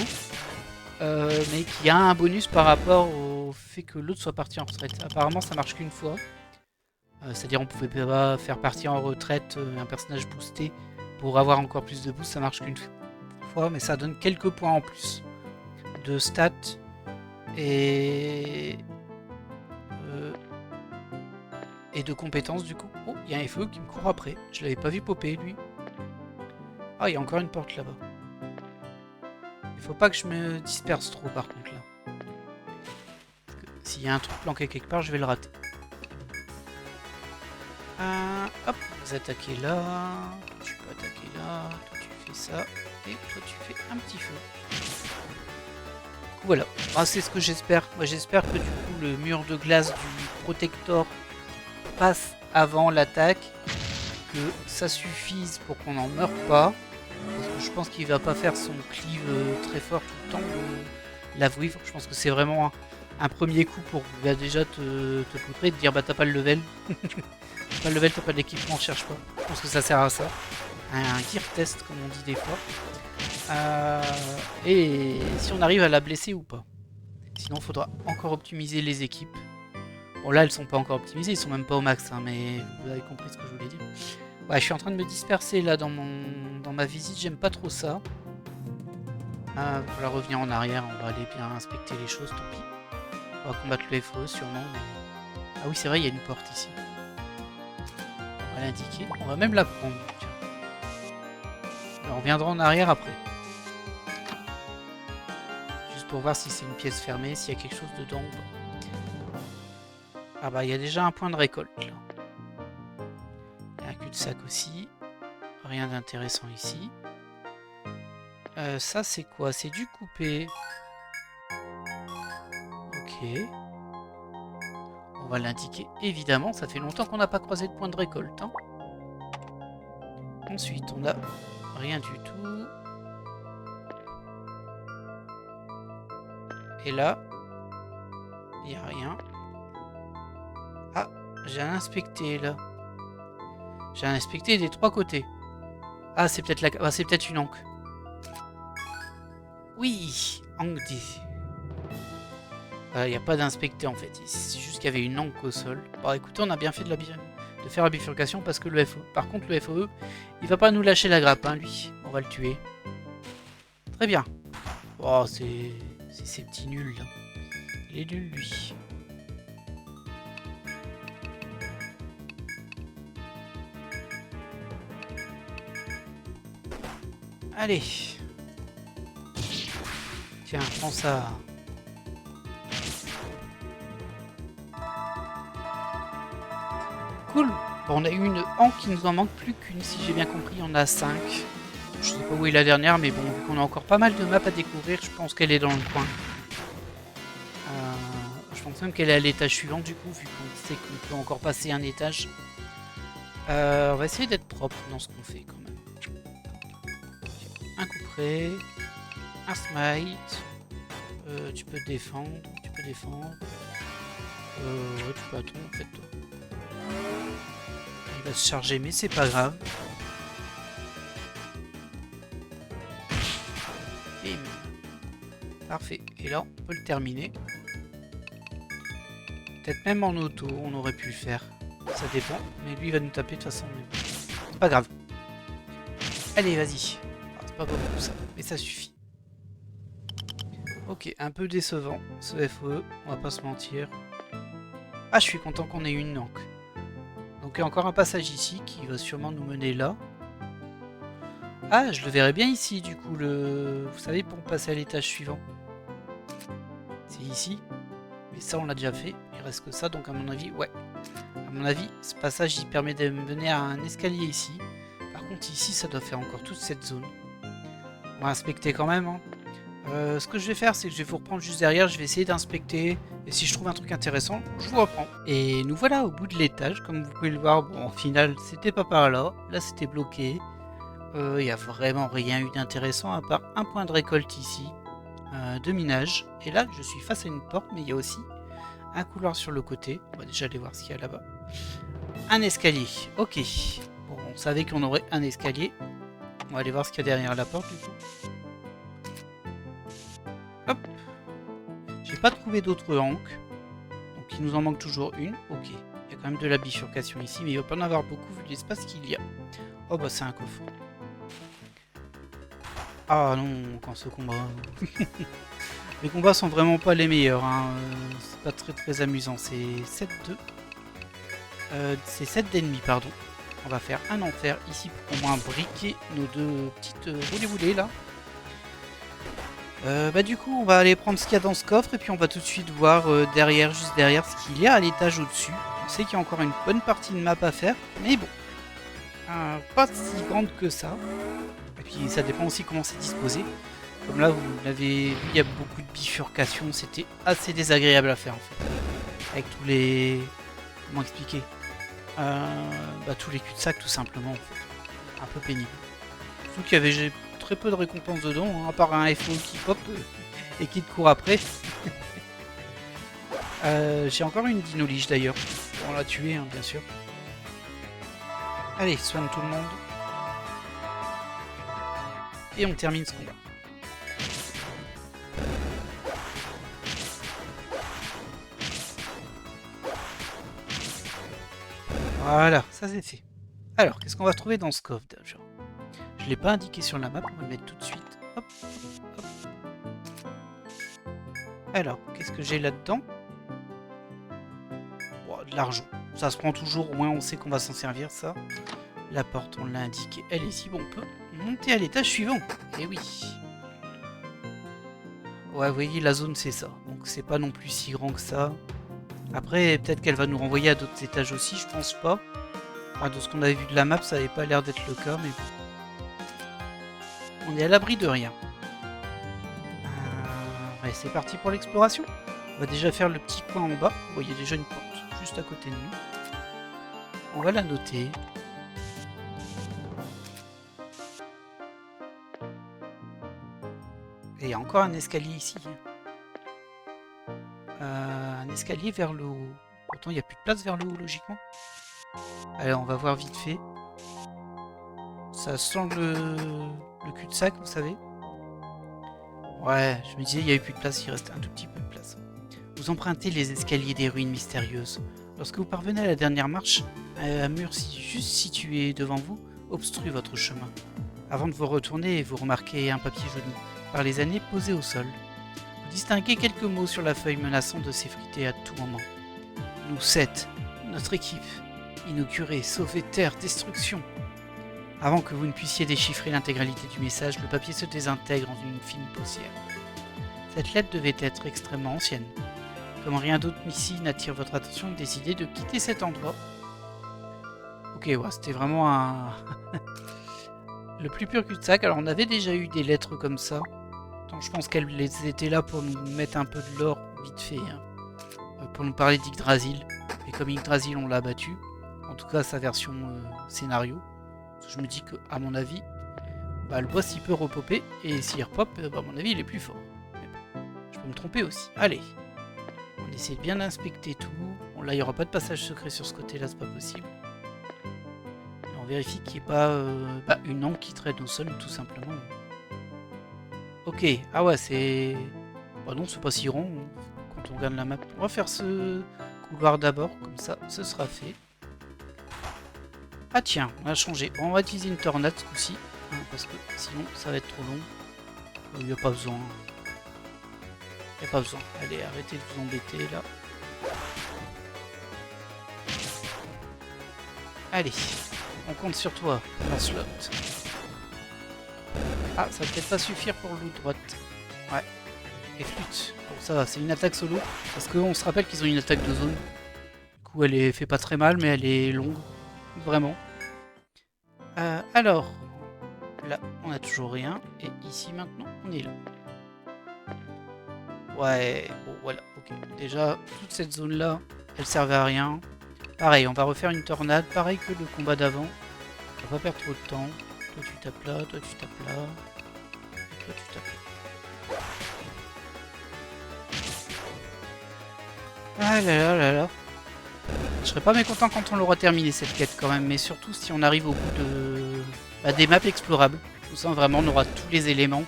mais qui a un bonus par rapport au fait que l'autre soit parti en retraite. Apparemment ça marche qu'une fois, c'est-à-dire on pouvait pas faire partir en retraite un personnage boosté pour avoir encore plus de boost, ça marche qu'une fois, mais ça donne quelques points en plus de stats et de compétences du coup. Oh, il y a un FE qui me court après, je l'avais pas vu popper lui. Ah, il y a encore une porte là-bas. Il faut pas que je me disperse trop par contre là. S'il y a un truc planqué quelque part, je vais le rater. Hop, vous attaquez là. Tu peux attaquer là. Toi tu fais ça. Et toi tu fais un petit feu. Voilà. Ah, c'est ce que j'espère. Moi j'espère que du coup le mur de glace du protector passe avant l'attaque. Que ça suffise pour qu'on n'en meure pas. Parce que je pense qu'il va pas faire son cleave très fort tout le temps. La Weave, je pense que c'est vraiment un premier coup pour déjà te poutrer et te dire bah t'as pas le level. T'as pas le level, t'as pas d'équipement, cherche pas. Je pense que ça sert à ça. Un gear test comme on dit des fois. Et si on arrive à la blesser ou pas. Sinon il faudra encore optimiser les équipes. Bon là elles sont pas encore optimisées, ils sont même pas au max, hein, mais vous avez compris ce que je voulais dire. Ouais, je suis en train de me disperser là dans ma visite, j'aime pas trop ça. On va revenir en arrière, on va aller bien inspecter les choses, tant pis. On va combattre le FE sûrement. Mais... ah oui c'est vrai, il y a une porte ici. On va l'indiquer, on va même la prendre. Alors, on reviendra en arrière après. Juste pour voir si c'est une pièce fermée, s'il y a quelque chose dedans ou pas. Ah bah il y a déjà un point de récolte là. Il y a un cul-de-sac aussi. Rien d'intéressant ici. Ça c'est quoi? C'est du coupé. Ok. On va l'indiquer évidemment. Ça fait longtemps qu'on n'a pas croisé de point de récolte. Hein. Ensuite on a rien du tout. Et là, il n'y a rien. Ah, j'ai inspecté là. J'ai inspecté des trois côtés. Ah, c'est peut-être ah, c'est peut-être une anque. Oui, anque D. Il n'y a pas d'inspecté en fait. C'est juste qu'il y avait une anque au sol. Bon, écoutez, on a bien fait de faire la bifurcation parce que le FE. Par contre, le FE, il va pas nous lâcher la grappe, hein, lui. On va le tuer. Très bien. Oh, c'est ces petits nuls là. Il est nul lui. Allez. Tiens, prends ça. Cool. Bon, on a eu une hanque qui nous en manque plus qu'une, si j'ai bien compris. On a 5. Je sais pas où est la dernière, mais bon, vu qu'on a encore pas mal de maps à découvrir, je pense qu'elle est dans le coin. Je pense même qu'elle est à l'étage suivant, du coup, vu qu'on sait qu'on peut encore passer un étage. On va essayer d'être propre dans ce qu'on fait, quand même. Un coup près. Un smite. Tu peux défendre. Tu peux défendre. Ouais, tu peux attendre, en fait, toi. Il va se charger, mais c'est pas grave. Bim. Parfait. Et là, on peut le terminer. Peut-être même en auto, on aurait pu le faire. Ça dépend. Mais lui, il va nous taper de toute façon. C'est pas grave. Allez, vas-y. C'est pas beaucoup ça, mais ça suffit. Ok, un peu décevant, ce FOE, on va pas se mentir. Ah, je suis content qu'on ait eu une langue. Donc il y a encore un passage ici qui va sûrement nous mener là. Ah, je le verrai bien ici du coup, vous savez, pour passer à l'étage suivant. C'est ici. Mais ça, on l'a déjà fait. Il reste que ça, donc à mon avis, ouais. À mon avis, ce passage, il permet de me mener à un escalier ici. Par contre, ici, ça doit faire encore toute cette zone. On va inspecter quand même, hein. Ce que je vais faire, c'est que je vais vous reprendre juste derrière, je vais essayer d'inspecter, et si je trouve un truc intéressant, je vous reprends. Et nous voilà au bout de l'étage, comme vous pouvez le voir, bon, au final, c'était pas par là, là c'était bloqué. Il n'y a vraiment rien eu d'intéressant, à part un point de récolte ici, de minage. Et là, je suis face à une porte, mais il y a aussi un couloir sur le côté. On va déjà aller voir ce qu'il y a là-bas. Un escalier, ok. Bon, on savait qu'on aurait un escalier. On va aller voir ce qu'il y a derrière la porte, du coup. Hop. J'ai pas trouvé d'autres hanques. Donc il nous en manque toujours une. Ok. Il y a quand même de la bifurcation ici, mais il va pas en avoir beaucoup vu l'espace qu'il y a. Oh bah c'est un coffre. Ah non, quand ce combat. Les combats sont vraiment pas les meilleurs, hein. C'est pas très amusant. C'est 7-2. C'est 7 d'ennemis, pardon. On va faire un enfer ici pour au moins briquer nos deux petites roulés là. Bah du coup on va aller prendre ce qu'il y a dans ce coffre et puis on va tout de suite voir derrière, juste derrière ce qu'il y a à l'étage au-dessus. On sait qu'il y a encore une bonne partie de map à faire, mais bon, pas si grande que ça. Et puis ça dépend aussi comment c'est disposé. Comme là vous l'avez vu, il y a beaucoup de bifurcations, c'était assez désagréable à faire en fait. Avec tous les... comment expliquer, bah, tous les cul-de-sac tout simplement en fait. Un peu pénible. Surtout qu'il y avait très peu de récompenses dedans, hein, à part un FO qui pop et qui te court après. J'ai encore une dino-liche d'ailleurs. On l'a tué, hein, bien sûr. Allez, soigne tout le monde. Et on termine ce combat. Voilà, ça c'est fait. Alors, qu'est-ce qu'on va trouver dans ce coffre déjà? Je ne l'ai pas indiqué sur la map, on va le mettre tout de suite. Hop, hop. Alors, qu'est-ce que j'ai là-dedans? Oh, de l'argent. Ça se prend toujours, au moins on sait qu'on va s'en servir, ça. La porte, on l'a indiqué, elle est ici. Bon, on peut monter à l'étage suivant. Eh oui. Ouais, vous voyez, la zone, c'est ça. Donc, c'est pas non plus si grand que ça. Après, peut-être qu'elle va nous renvoyer à d'autres étages aussi, je pense pas. Enfin, de ce qu'on avait vu de la map, ça n'avait pas l'air d'être le cas, mais bon. On est à l'abri de rien. Ouais, c'est parti pour l'exploration. On va déjà faire le petit coin en bas. Bon, il y a déjà une porte juste à côté de nous. On va la noter. Et il y a encore un escalier ici. Un escalier vers le haut. Pourtant, il n'y a plus de place vers le haut, logiquement. Allez, on va voir vite fait. Ça sent le cul-de-sac, vous savez. Ouais, je me disais, il n'y avait plus de place, il restait un tout petit peu de place. Vous empruntez les escaliers des ruines mystérieuses. Lorsque vous parvenez à la dernière marche, un mur juste situé devant vous obstrue votre chemin. Avant de vous retourner, vous remarquez un papier jauni, par les années posé au sol. Vous distinguez quelques mots sur la feuille menaçant de s'effriter à tout moment. Nous 7, notre équipe, inaugurée, sauver terre, destruction. Avant que vous ne puissiez déchiffrer l'intégralité du message, le papier se désintègre en une fine poussière. Cette lettre devait être extrêmement ancienne. Comme rien d'autre ici n'attire votre attention, vous décidez de quitter cet endroit. Ok, ouais, c'était vraiment un... le plus pur cul-de-sac. Alors on avait déjà eu des lettres comme ça. Attends, je pense qu'elles étaient là pour nous mettre un peu de l'or vite fait. Hein. Pour nous parler d'Yggdrasil. Et comme Yggdrasil on l'a battu, en tout cas sa version scénario, je me dis que à mon avis, bah, le boss il peut repopper. Et s'il repop, bah, à mon avis il est plus fort. Mais bon, je peux me tromper aussi. Allez. On essaie de bien inspecter tout. Bon, là, il n'y aura pas de passage secret sur ce côté-là, c'est pas possible. Et on vérifie qu'il n'y ait pas une encre qui traîne au sol, tout simplement. Ok, ah ouais, c'est... Bah non, c'est pas si rond quand on regarde la map. On va faire ce couloir d'abord, comme ça, ce sera fait. Ah tiens, on a changé. Bon, on va utiliser une tornade ce coup-ci, hein, parce que sinon, ça va être trop long. Il n'y a pas besoin. Il n'y a pas besoin. Allez, arrêtez de vous embêter, là. Allez, on compte sur toi, Lancelot. Ah, ça va peut-être pas suffire pour le droite. Ouais. Et flûte. Bon, ça va, c'est une attaque solo. Parce qu'on se rappelle qu'ils ont une attaque de zone. Du coup, elle fait pas très mal, mais elle est longue. Vraiment. Alors, là, on a toujours rien. Et ici, maintenant, on est là. Ouais, bon, voilà. Ok. Déjà, toute cette zone-là, elle servait à rien. Pareil, on va refaire une tornade. Pareil que le combat d'avant. On va pas perdre trop de temps. Toi, tu tapes là. Toi, tu tapes là. Et toi, tu tapes là. Ah là là là là. Je serais pas mécontent quand on l'aura terminé cette quête quand même, mais surtout si on arrive au bout de des maps explorables. Comme ça vraiment on aura tous les éléments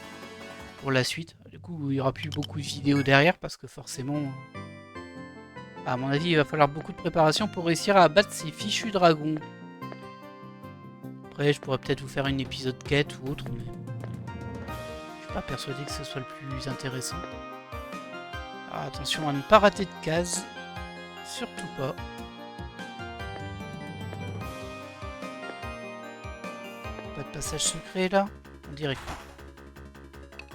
pour la suite. Du coup il y aura plus beaucoup de vidéos derrière parce que forcément, à mon avis il va falloir beaucoup de préparation pour réussir à abattre ces fichus dragons. Après je pourrais peut-être vous faire une épisode quête ou autre, mais je suis pas persuadé que ce soit le plus intéressant. Alors, attention à ne pas rater de case, surtout pas. Pas de passage secret là? On dirait que...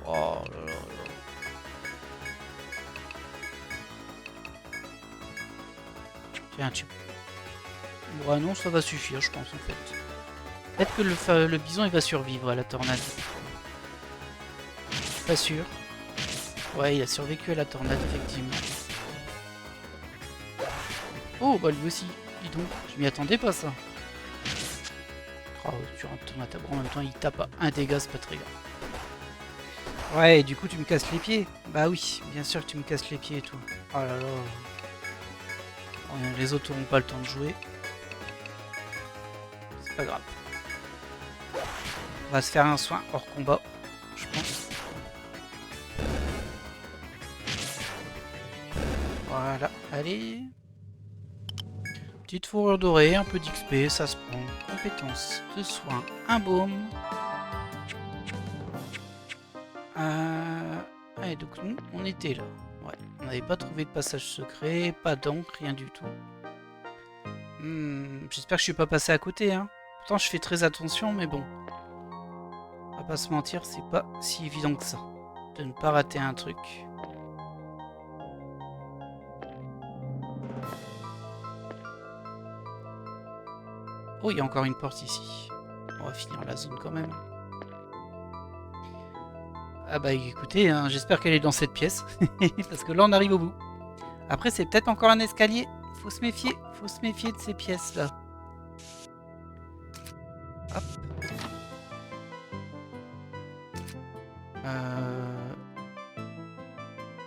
Oh là là là. Tiens, tu... Ouais, non, ça va suffire, je pense, en fait. Peut-être que le bison, il va survivre à la tornade. Pas sûr. Ouais, il a survécu à la tornade, effectivement. Oh, bah lui aussi. Dis donc, je m'y attendais pas, ça. Oh, tu rentres ton attaque, en même temps, il tape à un dégât, c'est pas très grave. Ouais, et du coup, tu me casses les pieds. Bah oui, bien sûr que tu me casses les pieds et tout. Oh là là. Bon, les autres n'auront pas le temps de jouer. C'est pas grave. On va se faire un soin hors combat, je pense. Voilà, allez. Petite fourrure dorée, un peu d'XP, ça se prend. Compétences de soins, un baume. Allez, donc nous, on était là. Ouais, on n'avait pas trouvé de passage secret, pas d'encre, rien du tout. J'espère que je suis pas passé à côté, hein. Pourtant, je fais très attention, mais bon. On va pas se mentir, c'est pas si évident que ça. De ne pas rater un truc. Oh, il y a encore une porte ici. On va finir la zone quand même. Ah bah écoutez, hein, j'espère qu'elle est dans cette pièce. Parce que là, on arrive au bout. Après, c'est peut-être encore un escalier. Faut se méfier de ces pièces-là. Hop.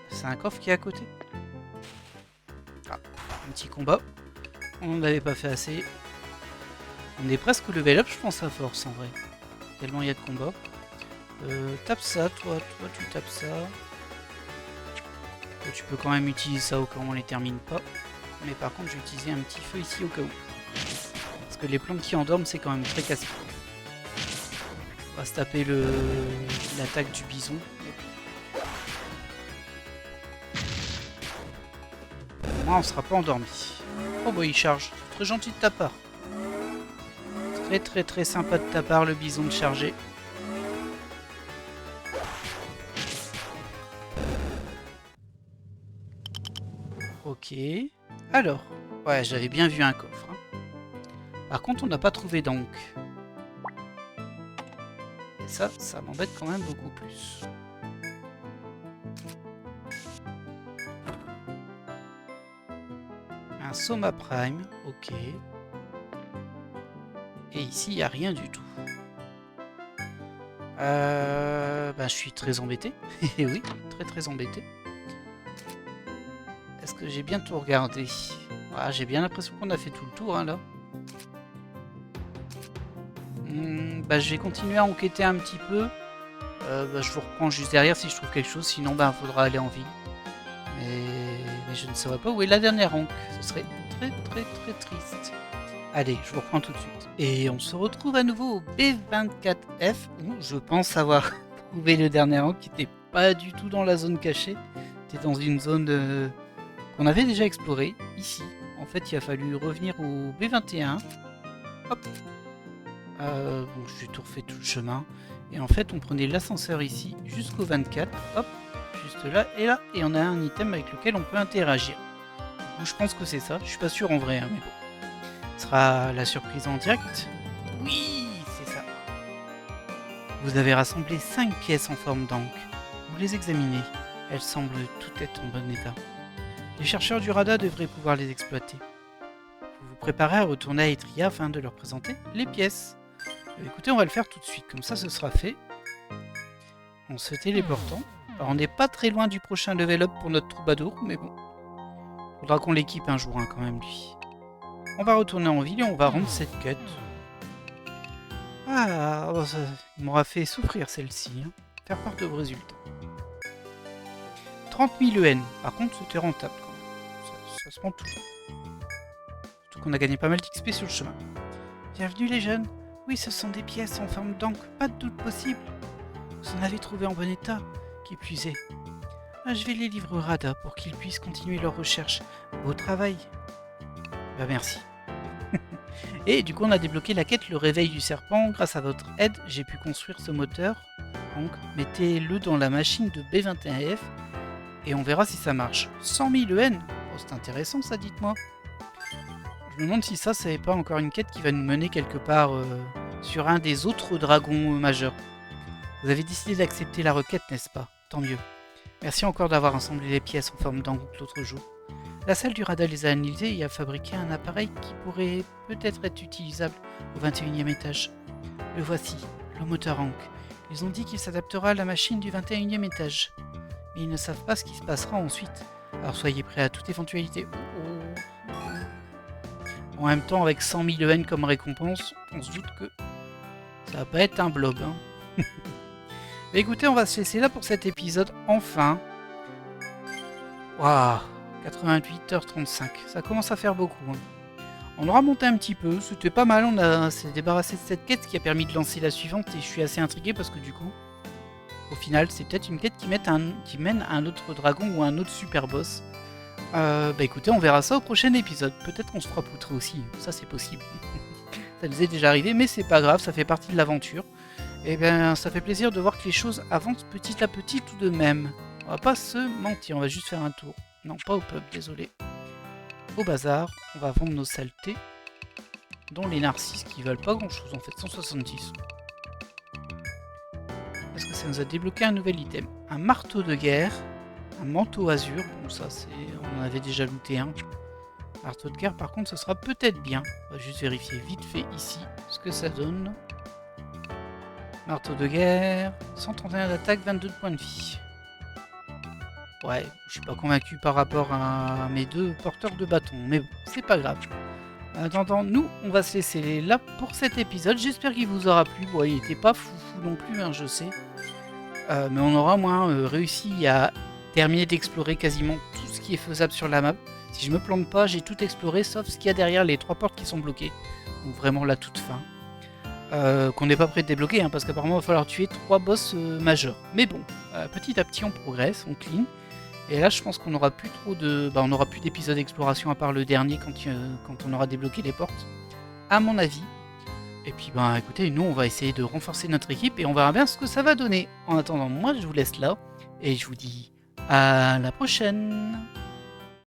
C'est un coffre qui est à côté. Ah, un petit combat. On n'avait pas fait assez. On est presque level up, je pense, à force en vrai. Tellement il y a de combats. Tape ça, toi tu tapes ça. Et tu peux quand même utiliser ça au cas où on les termine pas. Mais par contre, je vais utiliser un petit feu ici au cas où. Parce que les plantes qui endorment, c'est quand même très casse. On va se taper l'attaque du bison. Moi, on sera pas endormi. Oh bah il charge. Très gentil de ta part. Très sympa de ta part, le bison de charger. Ok. Alors. Ouais, j'avais bien vu un coffre. Hein. Par contre, on n'a pas trouvé d'encre. Et ça m'embête quand même beaucoup plus. Un Soma Prime, ok. Et ici, il n'y a rien du tout. Je suis très embêté. Et oui, très embêté. Est-ce que j'ai bien tout regardé? J'ai bien l'impression qu'on a fait tout le tour, hein, là. Je vais continuer à enquêter un petit peu. Je vous reprends juste derrière si je trouve quelque chose. Sinon, il faudra aller en ville. Mais je ne saurais pas où est la dernière encre. Ce serait très triste. Allez, je vous reprends tout de suite. Et on se retrouve à nouveau au B24F, où je pense avoir trouvé le dernier encre qui n'était pas du tout dans la zone cachée. C'était dans une zone qu'on avait déjà explorée, ici. En fait, il a fallu revenir au B21. Hop. J'ai tout refait tout le chemin. Et en fait, on prenait l'ascenseur ici jusqu'au 24. Hop, juste là, et on a un item avec lequel on peut interagir. Donc, je pense que c'est ça. Je suis pas sûr en vrai, hein, mais bon. Ce sera la surprise en direct. Oui, c'est ça. Vous avez rassemblé 5 pièces en forme d'encre. Vous les examinez. Elles semblent toutes être en bon état. Les chercheurs du radar devraient pouvoir les exploiter. Vous vous préparez à retourner à Etria afin de leur présenter les pièces. Écoutez, on va le faire tout de suite, comme ça ce sera fait. En se téléportant. Alors on n'est pas très loin du prochain level up pour notre troubadour, mais bon. Faudra qu'on l'équipe un jour, hein, quand même, lui. On va retourner en ville et on va rendre cette quête. Il m'aura fait souffrir celle-ci. Hein. Faire part de vos résultats. 30 000 EN. Par contre, c'était rentable quand même. Ça se prend toujours. Surtout qu'on a gagné pas mal d'XP sur le chemin. Bienvenue les jeunes. Oui, ce sont des pièces en forme d'encre, pas de doute possible. Vous en avez trouvé en bon état, qui plus est. Je vais les livrer au Rada pour qu'ils puissent continuer leur recherche. Beau travail. Merci. Et du coup, on a débloqué la quête Le Réveil du Serpent. Grâce à votre aide, j'ai pu construire ce moteur. Donc, mettez-le dans la machine de B21F et on verra si ça marche. 100 000 EN. C'est intéressant ça, dites-moi. Je me demande si ça, c'est pas encore une quête qui va nous mener quelque part sur un des autres dragons majeurs. Vous avez décidé d'accepter la requête, n'est-ce pas? Tant mieux. Merci encore d'avoir assemblé les pièces en forme d'encre l'autre jour. La salle du radar les a analysées et a fabriqué un appareil qui pourrait peut-être être utilisable au 21e étage. Le voici, le moteur encre. Ils ont dit qu'il s'adaptera à la machine du 21e étage. Mais ils ne savent pas ce qui se passera ensuite. Alors soyez prêts à toute éventualité. En même temps, avec 100 000 EN comme récompense, on se doute que ça va pas être un blob. Hein. Mais écoutez, on va se laisser là pour cet épisode, enfin. Waouh, 88h35, ça commence à faire beaucoup. Hein. On aura monté un petit peu, c'était pas mal, on s'est débarrassé de cette quête qui a permis de lancer la suivante et je suis assez intrigué parce que du coup, au final, c'est peut-être une quête qui mène à un autre dragon ou à un autre super boss. Écoutez, on verra ça au prochain épisode. Peut-être qu'on se fera poutrer aussi, ça c'est possible. Ça nous est déjà arrivé, mais c'est pas grave, ça fait partie de l'aventure. Et bien, ça fait plaisir de voir que les choses avancent petit à petit tout de même. On va pas se mentir, on va juste faire un tour. Non, pas au pub, désolé. Au bazar, on va vendre nos saletés, dont les narcisses qui valent pas grand chose en fait, 170. Est-ce que ça nous a débloqué un nouvel item? Un marteau de guerre. Un manteau azur, bon ça c'est... on en avait déjà looté un. Marteau de guerre par contre ce sera peut-être bien. On va juste vérifier vite fait ici ce que ça donne. Marteau de guerre, 131 d'attaque, 22 de points de vie. Ouais, je suis pas convaincu par rapport à mes deux porteurs de bâton, mais bon, c'est pas grave. En attendant, nous, on va se laisser là pour cet épisode. J'espère qu'il vous aura plu. Bon, il était pas foufou non plus, hein, je sais. Mais on aura au moins réussi à terminer d'explorer quasiment tout ce qui est faisable sur la map. Si je me plante pas, j'ai tout exploré sauf ce qu'il y a derrière les 3 portes qui sont bloquées. Donc vraiment la toute fin. Qu'on n'est pas prêt de débloquer, hein, parce qu'apparemment il va falloir tuer 3 boss majeurs. Mais bon, petit à petit on progresse, on clean. Et là je pense qu'on n'aura plus trop de... on n'aura plus d'épisodes d'exploration à part le dernier quand on aura débloqué les portes. À mon avis. Et puis écoutez, nous on va essayer de renforcer notre équipe et on verra bien ce que ça va donner. En attendant, moi je vous laisse là et je vous dis à la prochaine.